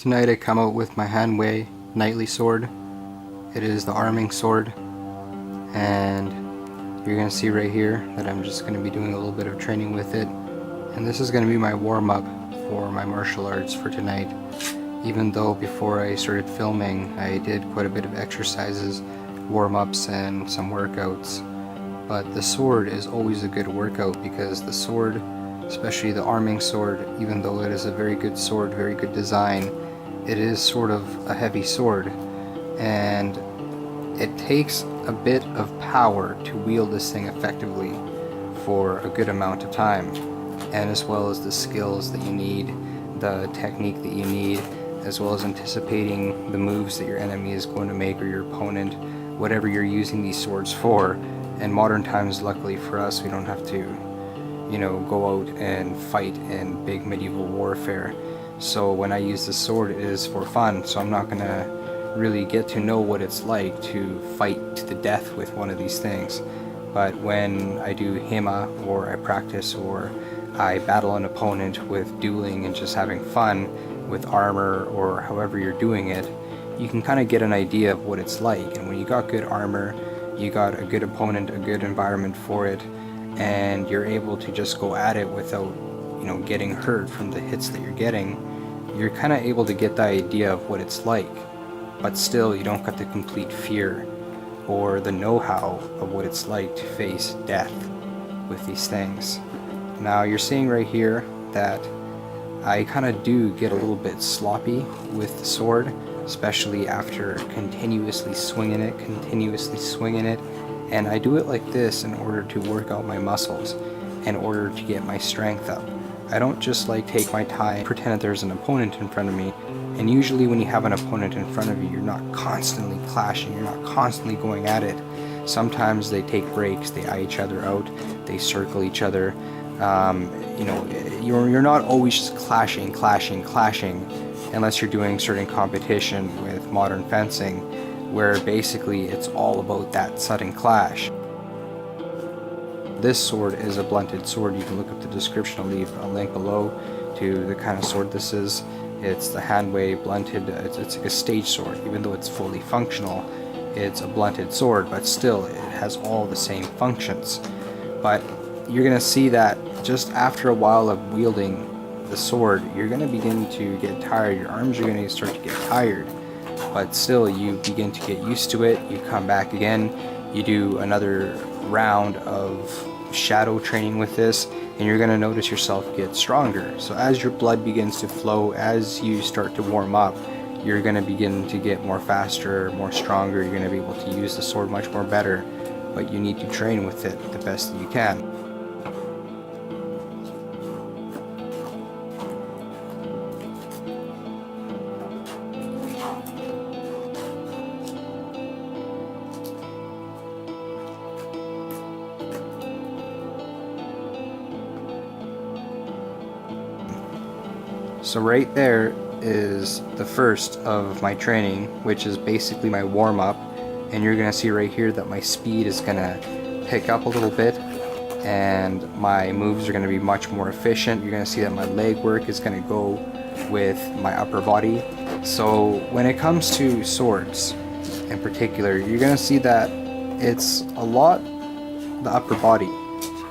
Tonight I come out with my Hanwei knightly sword. It is the arming sword, and you're going to see right here that I'm just going to be doing a little bit of training with it, and this is going to be my warm-up for my martial arts for tonight. Even though before I started filming I did quite a bit of exercises, warm-ups and some workouts, but the sword is always a good workout because the sword, especially the arming sword, even though it is a very good sword, very good design, it is sort of a heavy sword, and it takes a bit of power to wield this thing effectively for a good amount of time, and as well as the skills that you need, the technique that you need, as well as anticipating the moves that your enemy is going to make, or your opponent, whatever you're using these swords for. In modern times, luckily for us, we don't have to, go out and fight in big medieval warfare. So when I use the sword, it is for fun, so I'm not gonna really get to know what it's like to fight to the death with one of these things. But when I do HEMA, or I practice, or I battle an opponent with dueling and just having fun with armor, or however you're doing it, you can kind of get an idea of what it's like. And when you got good armor, you got a good opponent, a good environment for it, and you're able to just go at it without getting hurt from the hits that you're getting, you're kind of able to get the idea of what it's like. But still, you don't got the complete fear or the know-how of what it's like to face death with these things. Now you're seeing right here that I kind of do get a little bit sloppy with the sword, especially after continuously swinging it, and I do it like this in order to work out my muscles, in order to get my strength up. I don't just take my time, pretend that there's an opponent in front of me, and usually when you have an opponent in front of you, you're not constantly clashing, you're not constantly going at it. Sometimes they take breaks, they eye each other out, they circle each other. You're not always just clashing, unless you're doing certain competition with modern fencing, where basically it's all about that sudden clash. This sword is a blunted sword. You can look up the description. I'll leave a link below to the kind of sword this is. It's the Hanwei blunted. It's like a stage sword. Even though it's fully functional, it's a blunted sword, but still it has all the same functions. But you're going to see that just after a while of wielding the sword, you're going to begin to get tired. Your arms are going to start to get tired, but still you begin to get used to it. You come back again, you do another round of shadow training with this, and you're going to notice yourself get stronger. So as your blood begins to flow, as you start to warm up, you're going to begin to get more faster, more stronger. You're going to be able to use the sword much more better, but you need to train with it the best that you can. So right there is the first of my training, which is basically my warm-up, and you're going to see right here that my speed is going to pick up a little bit, and my moves are going to be much more efficient. You're going to see that my leg work is going to go with my upper body. So when it comes to swords in particular, you're going to see that it's a lot the upper body,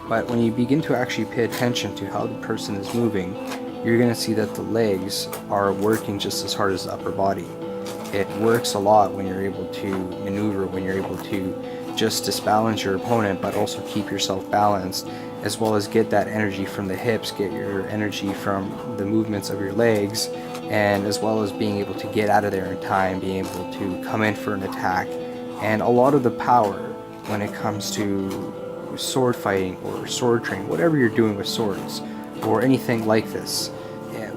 but when you begin to actually pay attention to how the person is moving, you're going to see that the legs are working just as hard as the upper body. It works a lot when you're able to maneuver, when you're able to just disbalance your opponent, but also keep yourself balanced, as well as get that energy from the hips, get your energy from the movements of your legs, and as well as being able to get out of there in time, being able to come in for an attack. And a lot of the power when it comes to sword fighting or sword training, whatever you're doing with swords, or anything like this,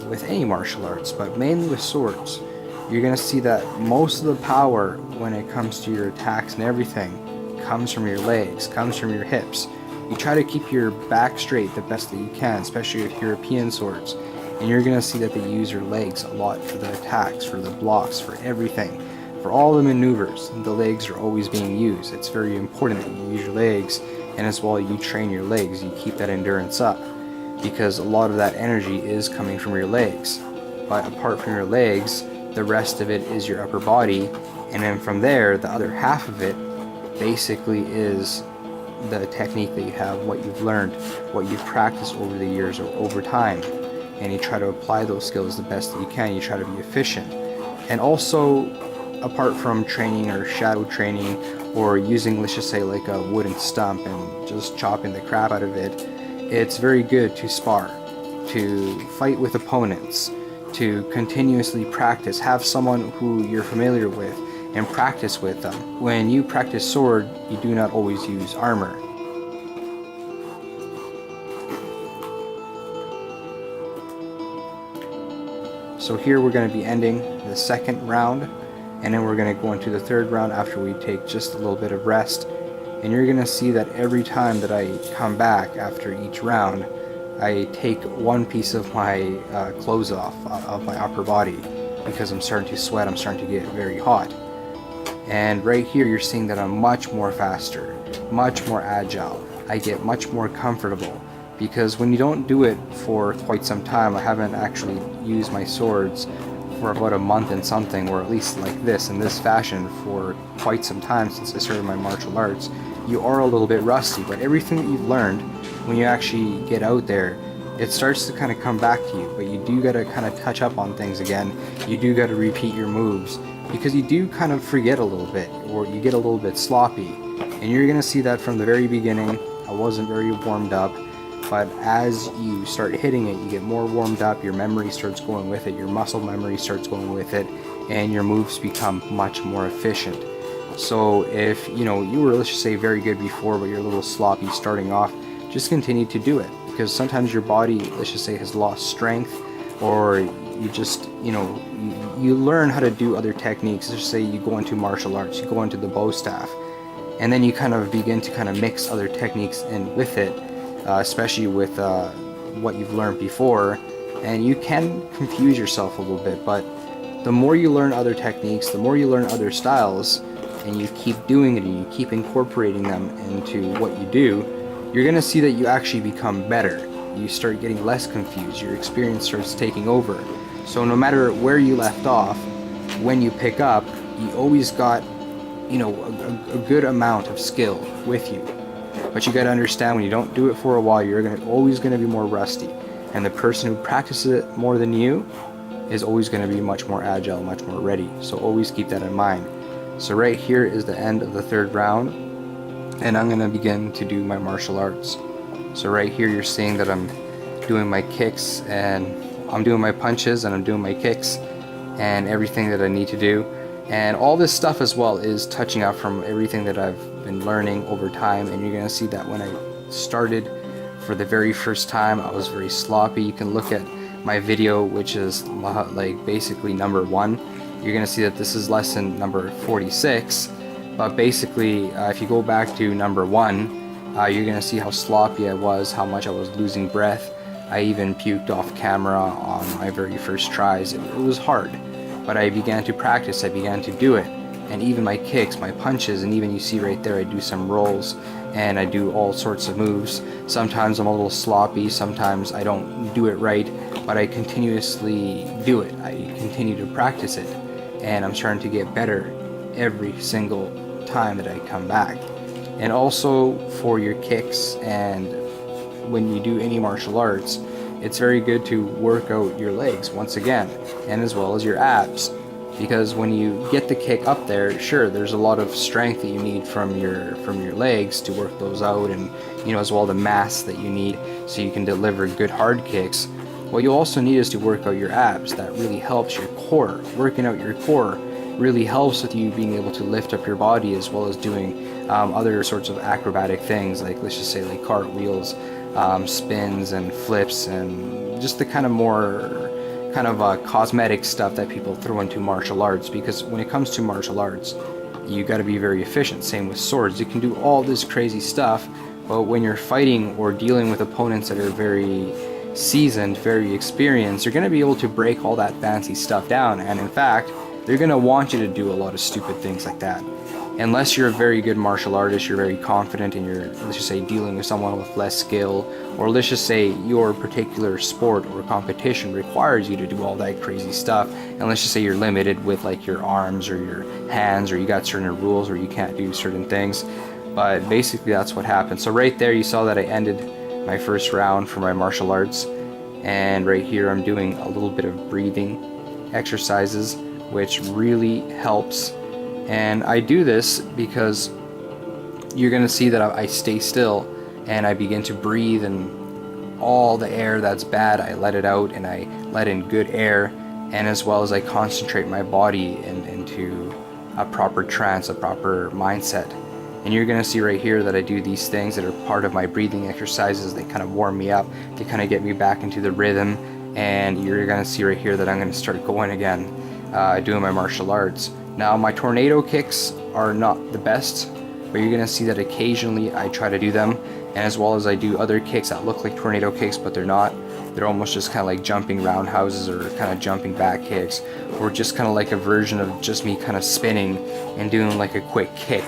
with any martial arts, but mainly with swords, you're going to see that most of the power when it comes to your attacks and everything comes from your legs, comes from your hips. You try to keep your back straight the best that you can, especially with European swords, and you're going to see that they use your legs a lot for the attacks, for the blocks, for everything. For all the maneuvers, the legs are always being used. It's very important that you use your legs, and as well you train your legs, you keep that endurance up, because a lot of that energy is coming from your legs. but apart from your legs, the rest of it is your upper body, and then from there, the other half of it basically is the technique that you have, what you've learned, what you've practiced over the years or over time, and you try to apply those skills the best that you can. You try to be efficient. And also, apart from training or shadow training or using, let's just say, like a wooden stump and just chopping the crap out of it, it's very good to spar, to fight with opponents, to continuously practice. Have someone who you're familiar with and practice with them. When you practice sword, you do not always use armor. So here we're going to be ending the second round, and then we're going to go into the third round after we take just a little bit of rest. And you're going to see that every time that I come back after each round, I take one piece of my clothes off of my upper body because I'm starting to sweat, I'm starting to get very hot. And right here you're seeing that I'm much more faster, much more agile. I get much more comfortable because when you don't do it for quite some time, I haven't actually used my swords for about a month and something, or at least like this, in this fashion, for quite some time since I started my martial arts, you are a little bit rusty. But everything that you've learned, when you actually get out there, it starts to kind of come back to you. But you do got to kind of touch up on things again. You do got to repeat your moves, because you do kind of forget a little bit, or you get a little bit sloppy. And you're going to see that from the very beginning. I wasn't very warmed up, but as you start hitting it, you get more warmed up, your memory starts going with it, your muscle memory starts going with it, and your moves become much more efficient. So if you were, let's just say, very good before, but you're a little sloppy starting off, just continue to do it, because sometimes your body, let's just say, has lost strength, or you just, you learn how to do other techniques. Let's just say you go into martial arts, you go into the bow staff, and then you kind of begin to kind of mix other techniques in with it, especially with what you've learned before, and you can confuse yourself a little bit. But the more you learn other techniques, the more you learn other styles, and you keep doing it and you keep incorporating them into what you do, you're going to see that you actually become better. You start getting less confused, your experience starts taking over. So no matter where you left off, when you pick up, you always got a good amount of skill with you. But you got to understand, when you don't do it for a while, you're always going to be more rusty. And the person who practices it more than you is always going to be much more agile, much more ready. So always keep that in mind. So right here is the end of the third round, and I'm going to begin to do my martial arts. So right here you're seeing that I'm doing my kicks, and I'm doing my punches, and I'm doing my kicks, and everything that I need to do. And all this stuff as well is touching up from everything that I've been learning over time. And you're going to see that when I started for the very first time, I was very sloppy. You can look at my video, which is like basically number 1. You're going to see that this is lesson number 46. But basically, if you go back to number 1, you're going to see how sloppy I was, how much I was losing breath. I even puked off camera on my very first tries. It was hard. But I began to practice, I began to do it. And even my kicks, my punches, and even you see right there, I do some rolls, and I do all sorts of moves. Sometimes I'm a little sloppy, sometimes I don't do it right, but I continuously do it. I continue to practice it, and I'm starting to get better every single time that I come back. And also for your kicks, and when you do any martial arts, it's very good to work out your legs once again, and as well as your abs, because when you get the kick up there, sure, there's a lot of strength that you need from your legs to work those out, and as well the mass that you need so you can deliver good hard kicks. What you also need is to work out your abs. That really helps your core. Working out your core really helps with you being able to lift up your body, as well as doing other sorts of acrobatic things, like let's just say like cartwheels, spins and flips, and just the kind of more cosmetic stuff that people throw into martial arts. Because when it comes to martial arts, you got to be very efficient. Same with swords. You can do all this crazy stuff, but when you're fighting or dealing with opponents that are very seasoned, very experienced, you're going to be able to break all that fancy stuff down. And in fact, they're going to want you to do a lot of stupid things like that. unless you're a very good martial artist, you're very confident, and you're, let's just say, dealing with someone with less skill, or let's just say your particular sport or competition requires you to do all that crazy stuff, and let's just say you're limited with like your arms or your hands, or you got certain rules where you can't do certain things. But basically that's what happened. So right there you saw that I ended my first round for my martial arts, and right here I'm doing a little bit of breathing exercises, which really helps. And I do this because you're gonna see that I stay still and I begin to breathe, and all the air that's bad, I let it out and I let in good air, and as well as I concentrate my body into a proper trance, a proper mindset. And you're gonna see right here that I do these things that are part of my breathing exercises. They kind of warm me up, they kind of get me back into the rhythm, and you're gonna see right here that I'm gonna start going again, doing my martial arts. Now my tornado kicks are not the best, but you're gonna see that occasionally I try to do them, and as well as I do other kicks that look like tornado kicks, but they're not. They're almost just kind of like jumping roundhouses or kind of jumping back kicks, or just kind of like a version of just me kind of spinning and doing like a quick kick,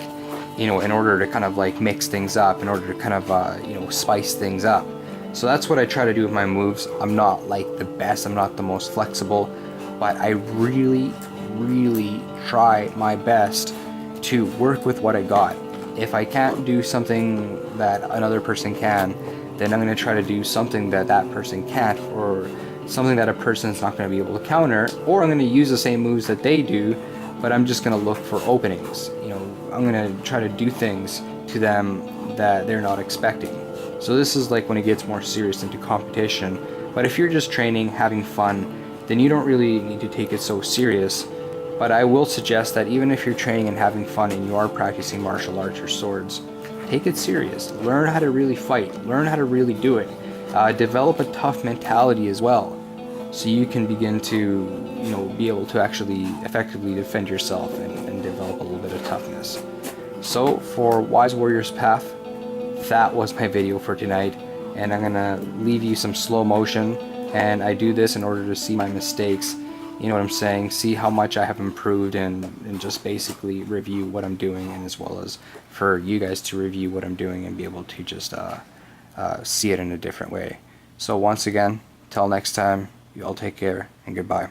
you know, in order to kind of like mix things up, in order to kind of you know, spice things up. So that's what I try to do with my moves. I'm not like the best, I'm not the most flexible, but I really try my best to work with what I got. If I can't do something that another person can, then I'm going to try to do something that that person can't, or something that a person's not going to be able to counter, or I'm going to use the same moves that they do, but I'm just going to look for openings. You know, I'm going to try to do things to them that they're not expecting. So this is like when it gets more serious into competition. But if you're just training, having fun, then you don't really need to take it so serious. But I will suggest that even if you're training and having fun and you are practicing martial arts or swords, take it serious. Learn how to really fight. Learn how to really do it. Develop a tough mentality as well, so you can begin to, you know, be able to actually effectively defend yourself and develop a little bit of toughness. So for Wise Warrior's Path, that was my video for tonight, and I'm gonna leave you some slow motion, and I do this in order to see my mistakes, you know what I'm saying, see how much I have improved, and just basically review what I'm doing, and as well as for you guys to review what I'm doing and be able to just see it in a different way. So once again, till next time, you all take care and goodbye.